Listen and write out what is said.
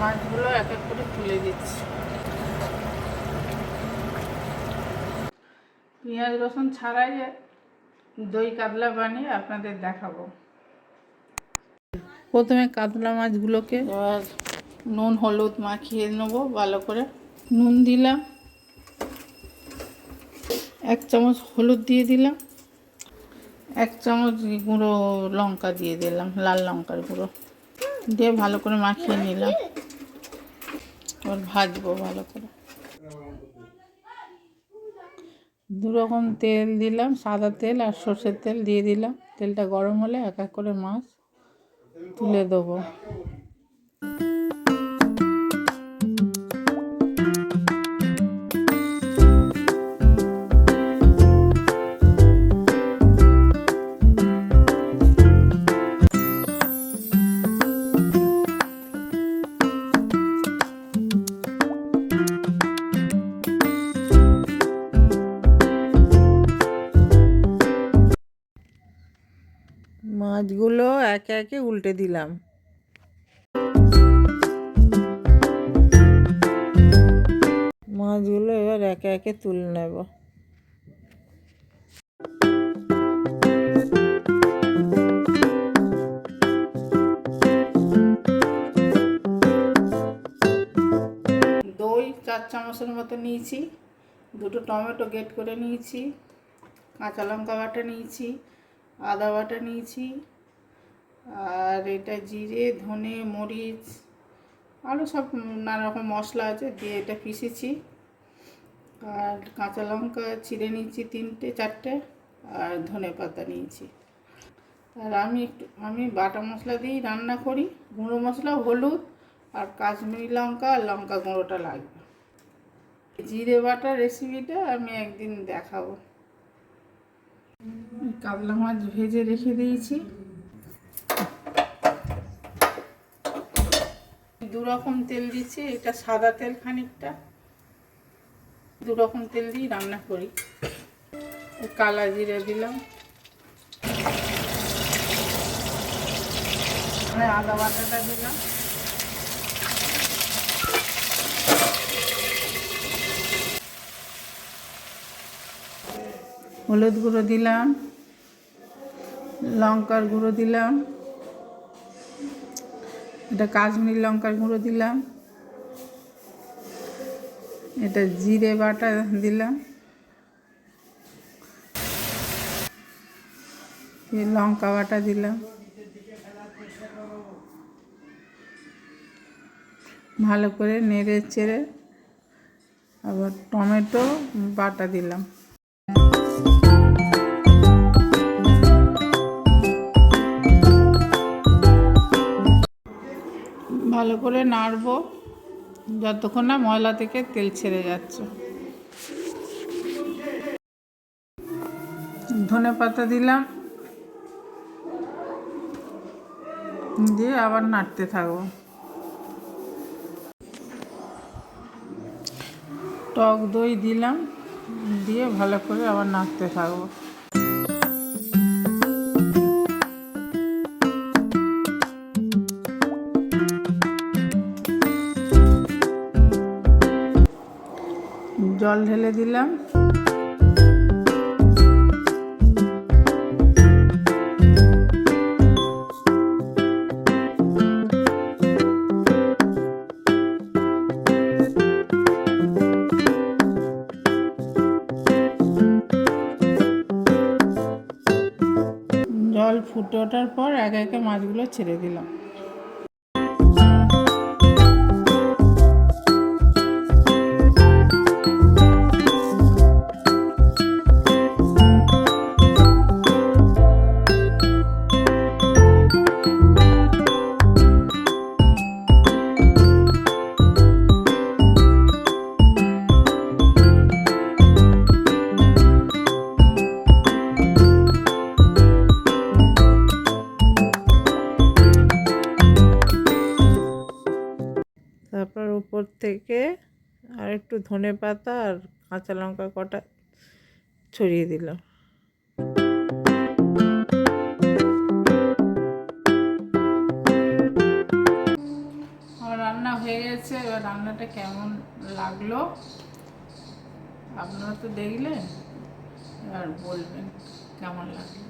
মাছগুলো এক এক করে তুলে দিচ্ছি। পেঁয়াজ রসুন ছাড়াই দই কাতলা বানিয়ে আপনাদের দেখাবো। প্রথমে কাতলা মাছগুলোকে এবার নুন হলুদ মাখিয়ে নেবো ভালো করে। নুন দিলাম, 1 চামচ হলুদ দিয়ে দিলাম, 1 চামচ গুঁড়ো লঙ্কা দিয়ে দিলাম, লাল লঙ্কার গুঁড়ো দিয়ে ভালো করে মাখিয়ে নিলাম। এবার ভাজবো ভালো করে। 2 রকম তেল দিলাম, সাদা তেল আর সর্ষের তেল দিয়ে দিলাম। তেলটা গরম হলে এক এক করে মাছ তুলে দেবো। মাছগুলো একে একে উল্টে দিলাম। মাছগুলো এবার একে একে তুলে নেব। দই 4 চামচের মতো নিয়েছি, 2টো টমেটো গ্রেট করে নিয়েছি, কাঁচা লঙ্কা বাটা নিয়েছি, আদা বাটা নিয়েছি, আর এটা জিরে ধনে মরিচ আরও সব নানা রকম মশলা আছে দিয়ে এটা পিষেছি। আর কাঁচা লঙ্কা ছিঁড়ে নিয়েছি 3টে 4টে, আর ধনে পাতা নিয়েছি। আর আমি বাটা মশলা দিয়েই রান্না করি। গুঁড়ো মশলা হলুদ আর কাশ্মীরি লঙ্কা আর লঙ্কা গুঁড়োটা লাগবে। জিরে বাটার রেসিপিটা আমি একদিন দেখাবো। কাতলা মাছ ভেজে রেখে দিয়েছি। 2 রকম তেল দিচ্ছি, এটা সাদা তেল খানিকটা। 2 রকম তেল দিয়ে রান্না করি। কালা জিরে দিলাম, আদা বাটাটা দিলাম, হলুদ গুঁড়ো দিলাম, লঙ্কার গুঁড়ো দিলাম, এটা কাশ্মীরি লঙ্কার গুঁড়ো দিলাম, এটা জিরে বাটা দিলাম, লঙ্কা বাটা দিলাম, ভালো করে নেড়ে চেড়ে আবার টমেটো বাটা দিলাম। ভালো করে নাড়বো যতক্ষণ না ময়লা থেকে তেল ছেড়ে যাচ্ছে। ধনে পাতা দিলাম, দিয়ে আবার নাড়তে থাকবো। টক দই দিলাম, দিয়ে ভালো করে আবার নাড়তে থাকবো। জল ঢেলে দিলাম, জল ফুটে ওঠার পর একে একে মাছগুলো ছেড়ে দিলাম। তারপর উপর থেকে আর একটু ধনে পাতা আর কাঁচা লঙ্কা কটা ছড়িয়ে দিলাম। আমার রান্না হয়ে গেছে। এবার রান্নাটা কেমন লাগলো আপনারা তো দেখলেন, এবার বলবেন কেমন লাগলো।